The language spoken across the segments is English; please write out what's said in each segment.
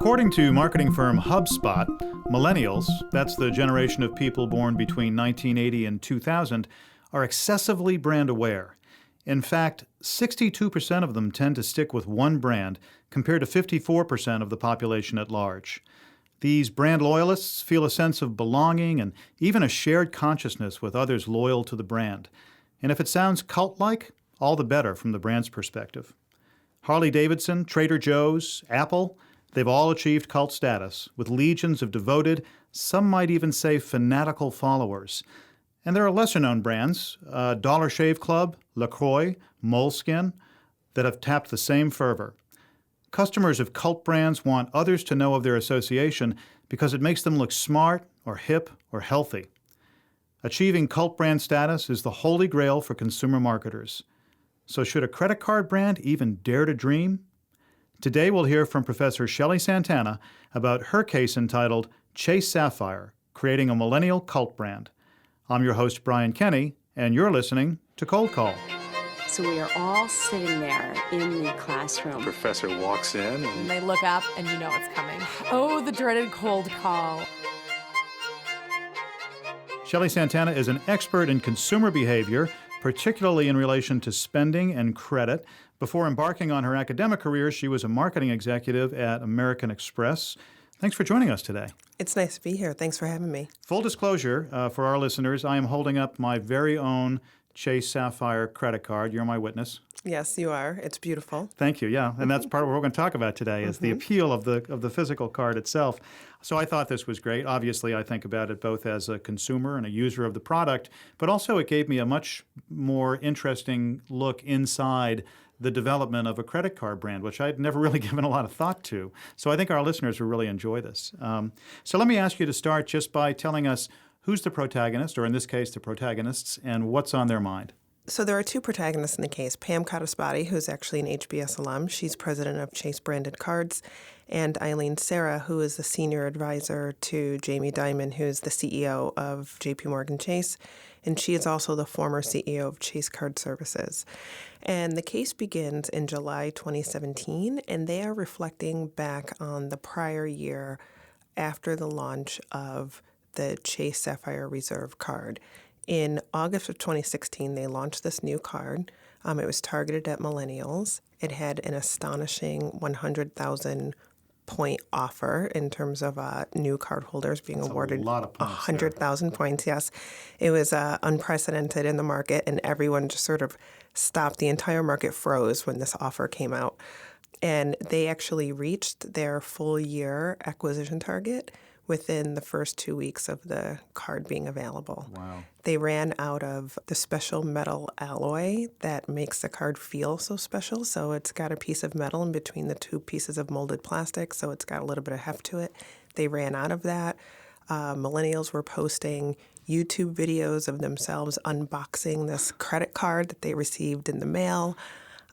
According to marketing firm HubSpot, millennials, that's the generation of people born between 1980 and 2000, are excessively brand aware. In fact, 62% of them tend to stick with one brand, compared to 54% of the population at large. These brand loyalists feel a sense of belonging and even a shared consciousness with others loyal to the brand. And if it sounds cult-like, all the better from the brand's perspective. Harley-Davidson, Trader Joe's, Apple, they've all achieved cult status, with legions of devoted, some might even say fanatical followers. And there are lesser-known brands, Dollar Shave Club, LaCroix, Moleskine, that have tapped the same fervor. Customers of cult brands want others to know of their association because it makes them look smart or hip or healthy. Achieving cult brand status is the holy grail for consumer marketers. So should a credit card brand even dare to dream? Today we'll hear from Professor Shelle Santana about her case entitled Chase Sapphire, Creating a Millennial Cult Brand. I'm your host, Brian Kenny, and you're listening to Cold Call. So we are all sitting there in the classroom. Professor walks in and they look up and you know it's coming. Oh, the dreaded cold call. Shelle Santana is an expert in consumer behavior, particularly in relation to spending and credit. Before embarking on her academic career, she was a marketing executive at American Express. Thanks for joining us today. It's nice to be here. Thanks for having me. Full disclosure for our listeners, I am holding up my very own Chase Sapphire credit card. You're my witness. Yes, you are. It's beautiful. Thank you. Yeah, and that's part of what we're going to talk about today is the appeal of the physical card itself. So I thought this was great. Obviously, I think about it both as a consumer and a user of the product, but also it gave me a much more interesting look inside the development of a credit card brand, which I'd never really given a lot of thought to. So I think our listeners will really enjoy this. So let me ask you to start just by telling us who's the protagonist, or in this case, the protagonists, and what's on their mind. So there are two protagonists in the case. Pam Codispoti, who's actually an HBS alum. She's president of Chase Branded Cards. And Eileen Serra, who is the senior advisor to Jamie Dimon, who's the CEO of JPMorgan Chase. And she is also the former CEO of Chase Card Services. And the case begins in July 2017, and they are reflecting back on the prior year after the launch of the Chase Sapphire Reserve card. In August of 2016, they launched this new card. It was targeted at millennials. It had an astonishing 100,000 point offer in terms of new cardholders being awarded 100,000 points. Yes, it was unprecedented in the market, and everyone just sort of stopped. The entire market froze when this offer came out. And they actually reached their full year acquisition target within the first 2 weeks of the card being available. Wow. They ran out of the special metal alloy that makes the card feel so special. So it's got a piece of metal in between the two pieces of molded plastic, so it's got a little bit of heft to it. They ran out of that. Millennials were posting YouTube videos of themselves unboxing this credit card that they received in the mail.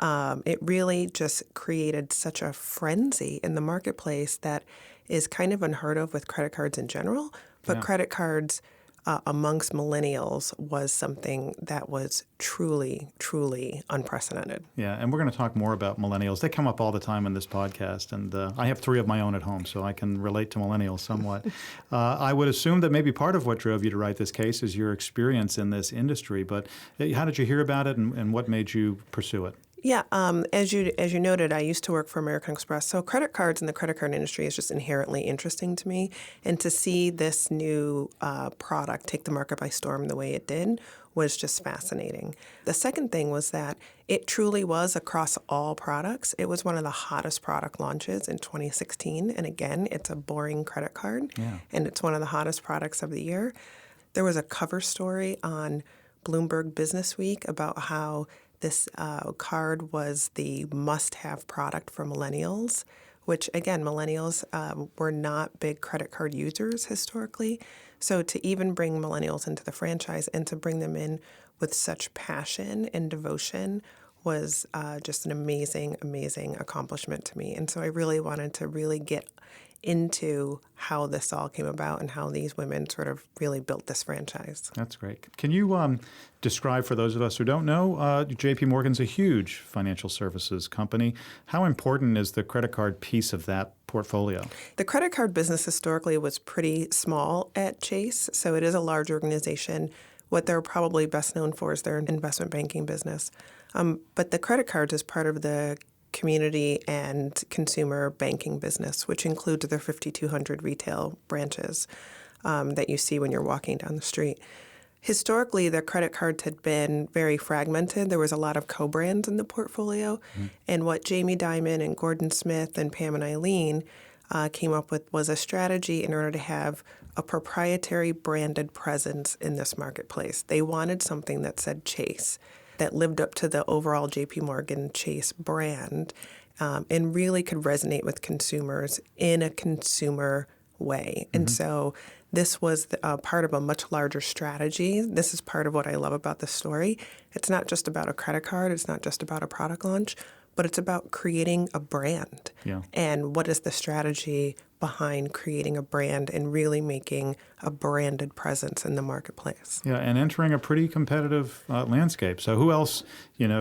It really just created such a frenzy in the marketplace that is kind of unheard of with credit cards in general, but credit cards amongst millennials was something that was truly, truly unprecedented. Yeah, and we're going to talk more about millennials. They come up all the time in this podcast, and I have 3 of my own at home, so I can relate to millennials somewhat. I would assume that maybe part of what drove you to write this case is your experience in this industry, but how did you hear about it, and what made you pursue it? Yeah, as you noted, I used to work for American Express. So credit cards and the credit card industry is just inherently interesting to me. And to see this new product take the market by storm the way it did was just fascinating. The second thing was that it truly was across all products. It was one of the hottest product launches in 2016. And again, it's a boring credit card, and it's one of the hottest products of the year. There was a cover story on Bloomberg Business Week about how this card was the must-have product for millennials, which, again, millennials were not big credit card users historically. So to even bring millennials into the franchise and to bring them in with such passion and devotion was just an amazing, amazing accomplishment to me. And so I really wanted to really get into how this all came about and how these women sort of really built this franchise. That's great. Can you describe, for those of us who don't know, JPMorgan's a huge financial services company. How important is the credit card piece of that portfolio? The credit card business historically was pretty small at Chase, so it is a large organization. What they're probably best known for is their investment banking business. But the credit cards is part of the community and consumer banking business, which includes their 5,200 retail branches that you see when you're walking down the street. Historically, the credit cards had been very fragmented. There was a lot of co-brands in the portfolio. And what Jamie Dimon and Gordon Smith and Pam and Eileen came up with was a strategy in order to have a proprietary branded presence in this marketplace. They wanted something that said Chase, that lived up to the overall JPMorgan Chase brand, and really could resonate with consumers in a consumer way. And so this was part of a much larger strategy. This is part of what I love about the story. It's not just about a credit card. It's not just about a product launch, but it's about creating a brand. Yeah. And what is the strategy behind creating a brand and really making a branded presence in the marketplace? Yeah, and entering a pretty competitive landscape. So who else,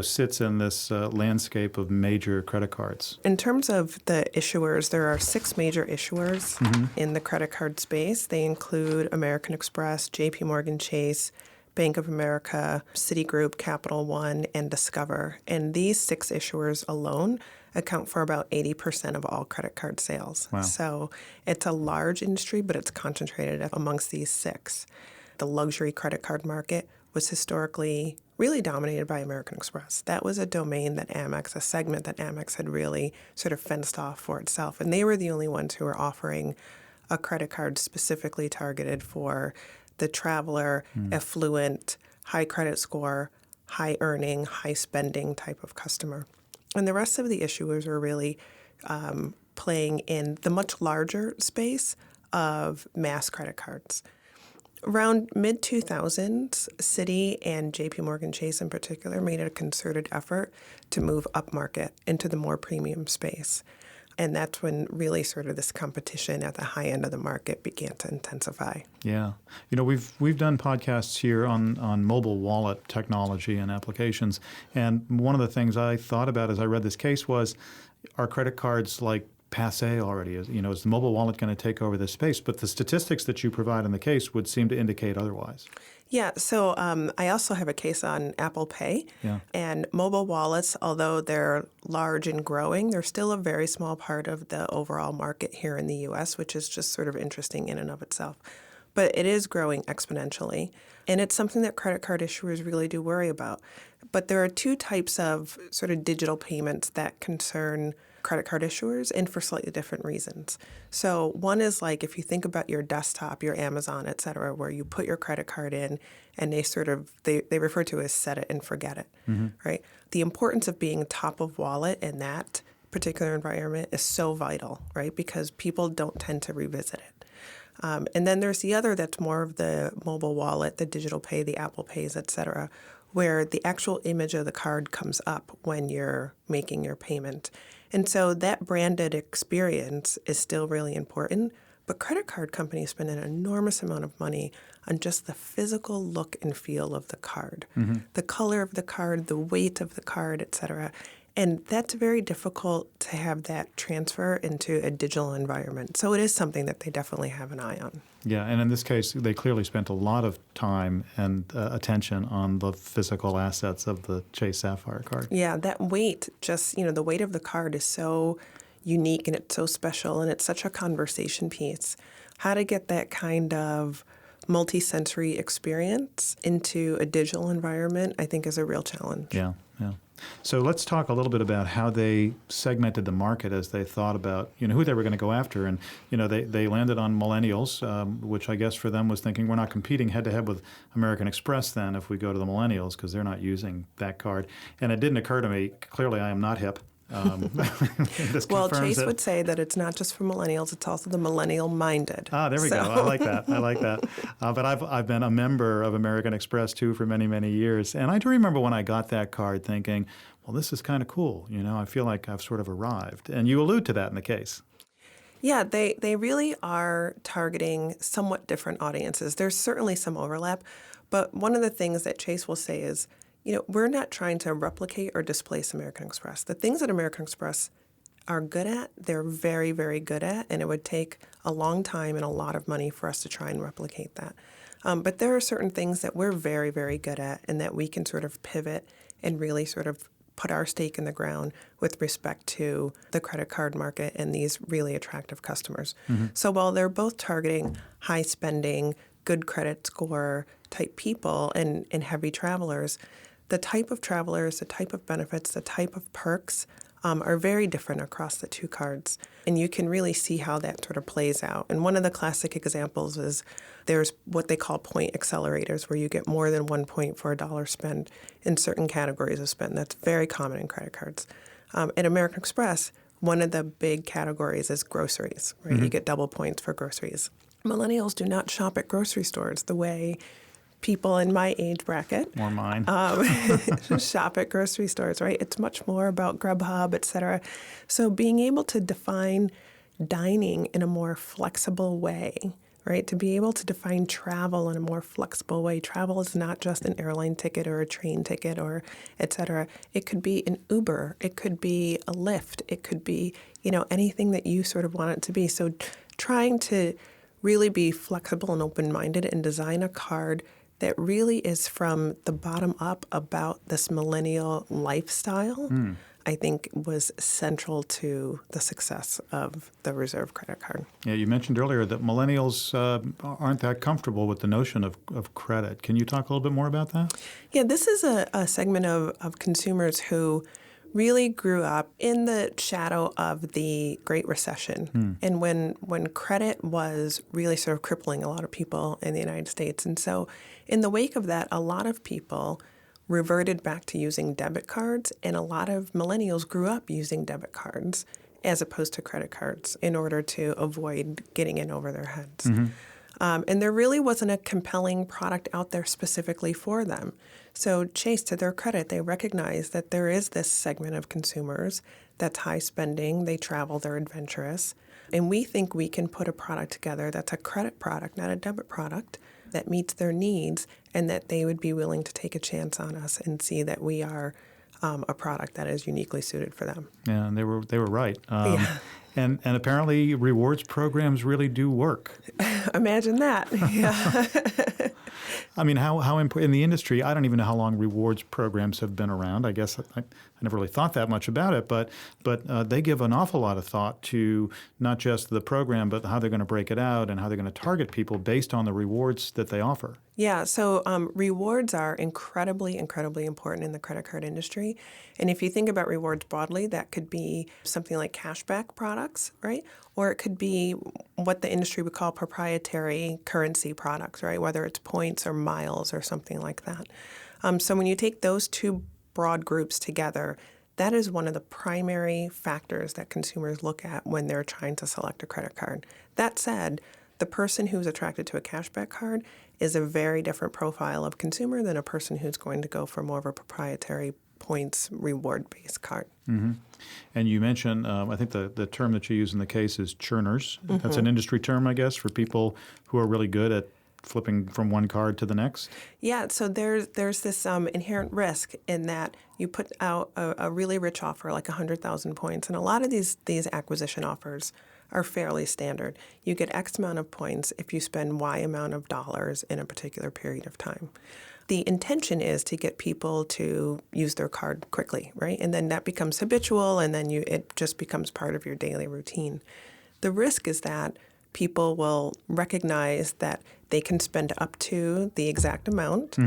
sits in this landscape of major credit cards? In terms of the issuers, there are 6 major issuers in the credit card space. They include American Express, JPMorgan Chase, Bank of America, Citigroup, Capital One, and Discover. And these 6 issuers alone account for about 80% of all credit card sales. Wow. So it's a large industry, but it's concentrated amongst these 6. The luxury credit card market was historically really dominated by American Express. That was a domain that Amex, a segment that Amex had really sort of fenced off for itself. And they were the only ones who were offering a credit card specifically targeted for the traveler, affluent, high credit score, high earning, high spending type of customer. And the rest of the issuers are really playing in the much larger space of mass credit cards. Around mid-2000s, Citi and JPMorgan Chase in particular made a concerted effort to move upmarket into the more premium space. And that's when really sort of this competition at the high end of the market began to intensify. Yeah. We've done podcasts here on mobile wallet technology and applications. And one of the things I thought about as I read this case was, are credit cards like passe already? Is the mobile wallet going to take over this space? But the statistics that you provide in the case would seem to indicate otherwise. Yeah, so I also have a case on Apple Pay. Yeah. And mobile wallets, although they're large and growing, they're still a very small part of the overall market here in the U.S., which is just sort of interesting in and of itself. But it is growing exponentially, and it's something that credit card issuers really do worry about. But there are 2 types of sort of digital payments that concern credit card issuers, and for slightly different reasons. So one is like if you think about your desktop, your Amazon, et cetera, where you put your credit card in and they refer to it as set it and forget it, right? The importance of being top of wallet in that particular environment is so vital, right? Because people don't tend to revisit it. And then there's the other that's more of the mobile wallet, the digital pay, the Apple Pays, et cetera, where the actual image of the card comes up when you're making your payment. And so that branded experience is still really important, but credit card companies spend an enormous amount of money on just the physical look and feel of the card, the color of the card, the weight of the card, et cetera. And that's very difficult to have that transfer into a digital environment. So it is something that they definitely have an eye on. Yeah, and in this case, they clearly spent a lot of time and attention on the physical assets of the Chase Sapphire card. Yeah, that weight, just, the weight of the card is so unique and it's so special and it's such a conversation piece. How to get that kind of multi-sensory experience into a digital environment, I think, is a real challenge. Yeah. So let's talk a little bit about how they segmented the market as they thought about, who they were going to go after. And, they landed on Millennials, which I guess for them was thinking we're not competing head-to-head with American Express then if we go to the Millennials because they're not using that card. And it didn't occur to me, clearly I am not hip. Well, Chase would say that it's not just for millennials, it's also the millennial-minded. There we go. I like that. But I've been a member of American Express, too, for many, many years. And I do remember when I got that card thinking, well, this is kind of cool. I feel like I've sort of arrived. And you allude to that in the case. Yeah, they really are targeting somewhat different audiences. There's certainly some overlap. But one of the things that Chase will say is, we're not trying to replicate or displace American Express. The things that American Express are good at, they're very, very good at, and it would take a long time and a lot of money for us to try and replicate that. But there are certain things that we're very, very good at and that we can sort of pivot and really sort of put our stake in the ground with respect to the credit card market and these really attractive customers. So while they're both targeting high spending, good credit score type people and heavy travelers, the type of travelers, the type of benefits, the type of perks are very different across the two cards. And you can really see how that sort of plays out. And one of the classic examples is there's what they call point accelerators, where you get more than 1 point for a dollar spent in certain categories of spend. That's very common in credit cards. At American Express, one of the big categories is groceries, right? You get double points for groceries. Millennials do not shop at grocery stores the way people in my age bracket Or mine. shop at grocery stores, right? It's much more about Grubhub, et cetera. So being able to define dining in a more flexible way, right? To be able to define travel in a more flexible way. Travel is not just an airline ticket or a train ticket or et cetera. It could be an Uber. It could be a Lyft. It could be, anything that you sort of want it to be. So trying to really be flexible and open-minded and design a card that really is from the bottom up about this millennial lifestyle, I think was central to the success of the Reserve credit card. Yeah, you mentioned earlier that millennials aren't that comfortable with the notion of credit. Can you talk a little bit more about that? Yeah, this is a segment of consumers who really grew up in the shadow of the Great Recession and when credit was really sort of crippling a lot of people in the United States. And so in the wake of that, a lot of people reverted back to using debit cards, and a lot of millennials grew up using debit cards as opposed to credit cards in order to avoid getting in over their heads. And there really wasn't a compelling product out there specifically for them. So Chase, to their credit, they recognize that there is this segment of consumers that's high spending, they travel, they're adventurous, and we think we can put a product together that's a credit product, not a debit product, that meets their needs and that they would be willing to take a chance on us and see that we are a product that is uniquely suited for them. Yeah, and they were right. Yeah. And apparently rewards programs really do work. Imagine that. Yeah. I mean, how important in the industry, I don't even know how long rewards programs have been around. I guess I never really thought that much about it, but they give an awful lot of thought to not just the program, but how they're going to break it out and how they're going to target people based on the rewards that they offer. Yeah, so rewards are incredibly, incredibly important in the credit card industry. And if you think about rewards broadly, that could be something like cashback products, right? Or it could be what the industry would call proprietary currency products, right? Whether it's points or miles or something like that. So when you take those two broad groups together, that is one of the primary factors that consumers look at when they're trying to select a credit card. That said, the person who's attracted to a cashback card is a very different profile of consumer than a person who's going to go for more of a proprietary points reward-based card. And you mentioned, I think the term that you use in the case is churners. That's an industry term, I guess, for people who are really good at flipping from one card to the next? Yeah, so there's this inherent risk in that you put out a really rich offer, like 100,000 points, and a lot of these acquisition offers are fairly standard. You get X amount of points if you spend Y amount of dollars in a particular period of time. The intention is to get people to use their card quickly, right? And then that becomes habitual, and then it just becomes part of your daily routine. The risk is that people will recognize that they can spend up to the exact amount,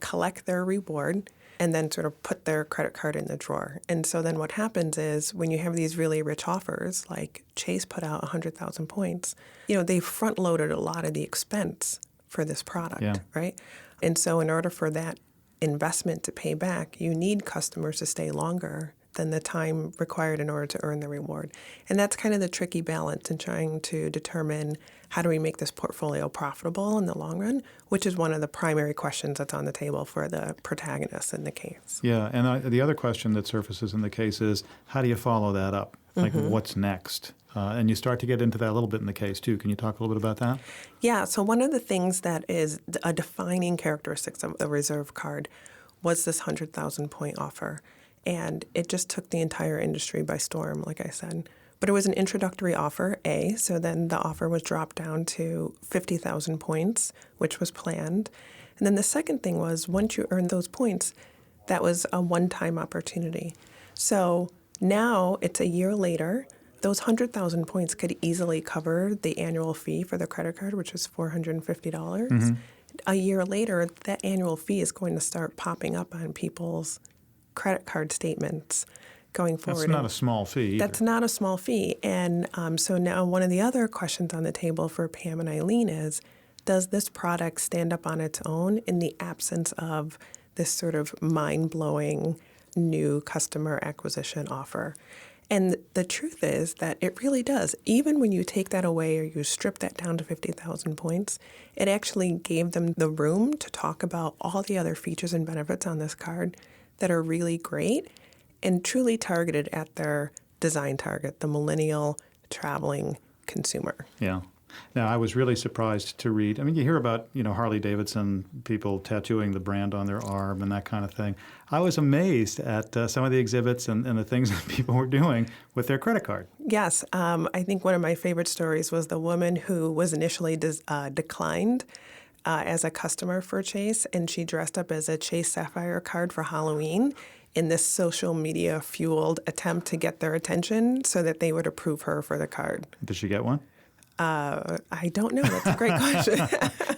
collect their reward, and then sort of put their credit card in the drawer. And so then what happens is when you have these really rich offers, like Chase put out 100,000 points, they front-loaded a lot of the expense for this product, right? And so in order for that investment to pay back, you need customers to stay longer than the time required in order to earn the reward. And that's kind of the tricky balance in trying to determine how do we make this portfolio profitable in the long run, which is one of the primary questions that's on the table for the protagonists in the case. Yeah, and the other question that surfaces in the case is, how do you follow that up? Like, what's next? And you start to get into that a little bit in the case, too. Can you talk a little bit about that? Yeah, so one of the things that is a defining characteristic of the Reserve card was this 100,000 point offer. And it just took the entire industry by storm, like I said. But it was an introductory offer, A, so then the offer was dropped down to 50,000 points, which was planned. And then the second thing was, once you earned those points, that was a one-time opportunity. So now it's a year later. Those 100,000 points could easily cover the annual fee for the credit card, which is $450. A year later, that annual fee is going to start popping up on people's credit card statements going forward. That's not a small fee either. That's not a small fee. And so now one of the other questions on the table for Pam and Eileen is, does this product stand up on its own in the absence of this sort of mind-blowing new customer acquisition offer? And the truth is that it really does. Even when you take that away or you strip that down to 50,000 points, it actually gave them the room to talk about all the other features and benefits on this card that are really great and truly targeted at their design target, the millennial traveling consumer. Yeah. Now, I was really surprised to read. I mean, you hear about, Harley Davidson, people tattooing the brand on their arm and that kind of thing. I was amazed at some of the exhibits and the things that people were doing with their credit card. Yes. I think one of my favorite stories was the woman who was initially declined as a customer for Chase, and she dressed up as a Chase Sapphire card for Halloween in this social media-fueled attempt to get their attention so that they would approve her for the card. Did she get one? I don't know. That's a great question.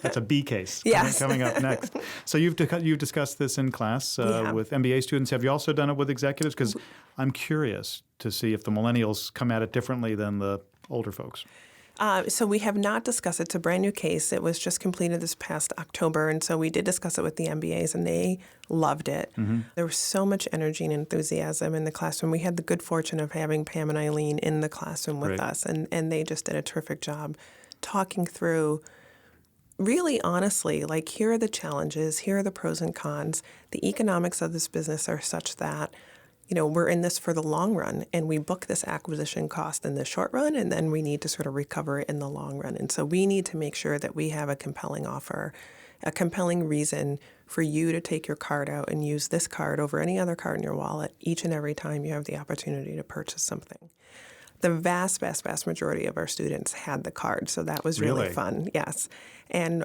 That's a B case Yes. coming up next. So you've discussed this in class with MBA students. Have you also done it with executives? Because I'm curious to see if the millennials come at it differently than the older folks. So we have not discussed it. It's a brand new case. It was just completed this past October, and so we did discuss it with the MBAs, and they loved it. There was so much energy and enthusiasm in the classroom. We had the good fortune of having Pam and Eileen in the classroom with us, and they just did a terrific job talking through, really honestly, like, here are the challenges, here are the pros and cons. The economics of this business are such that we're in this for the long run, and we book this acquisition cost in the short run, and then we need to sort of recover it in the long run. And so we need to make sure that we have a compelling offer, a compelling reason for you to take your card out and use this card over any other card in your wallet each and every time you have the opportunity to purchase something. The vast, vast, vast majority of our students had the card, so that was really fun, yes. And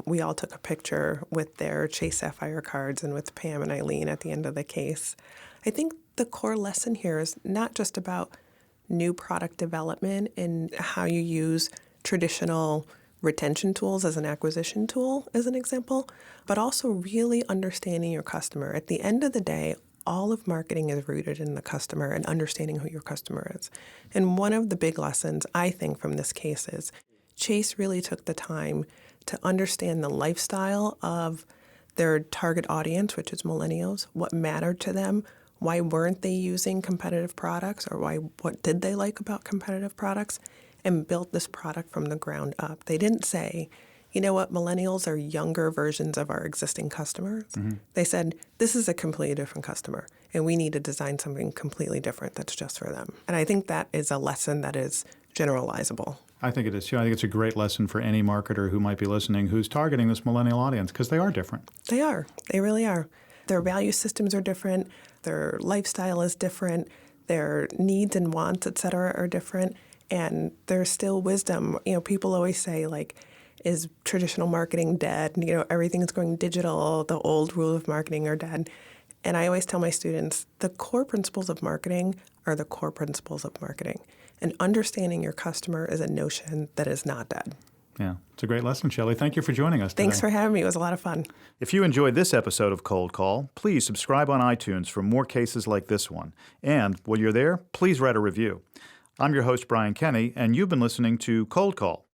we all took a picture with their Chase Sapphire cards and with Pam and Eileen at the end of the case. I think the core lesson here is not just about new product development and how you use traditional retention tools as an acquisition tool, as an example, but also really understanding your customer. At the end of the day, all of marketing is rooted in the customer and understanding who your customer is. And one of the big lessons, I think, from this case is Chase really took the time to understand the lifestyle of their target audience, which is millennials, what mattered to them, why weren't they using competitive products, or what did they like about competitive products, and built this product from the ground up. They didn't say, you know what, millennials are younger versions of our existing customers. They said, this is a completely different customer, and we need to design something completely different that's just for them. And I think that is a lesson that is generalizable. I think it is, too. I think it's a great lesson for any marketer who might be listening who's targeting this millennial audience, because they are different. They are. They really are. Their value systems are different. Their lifestyle is different. Their needs and wants, et cetera, are different. And there's still wisdom. People always say, like, is traditional marketing dead? Everything's going digital. The old rules of marketing are dead. And I always tell my students, the core principles of marketing are the core principles of marketing. And understanding your customer is a notion that is not dead. Yeah, it's a great lesson, Shelle. Thank you for joining us today. Thanks for having me. It was a lot of fun. If you enjoyed this episode of Cold Call, please subscribe on iTunes for more cases like this one. And while you're there, please write a review. I'm your host, Brian Kenny, and you've been listening to Cold Call.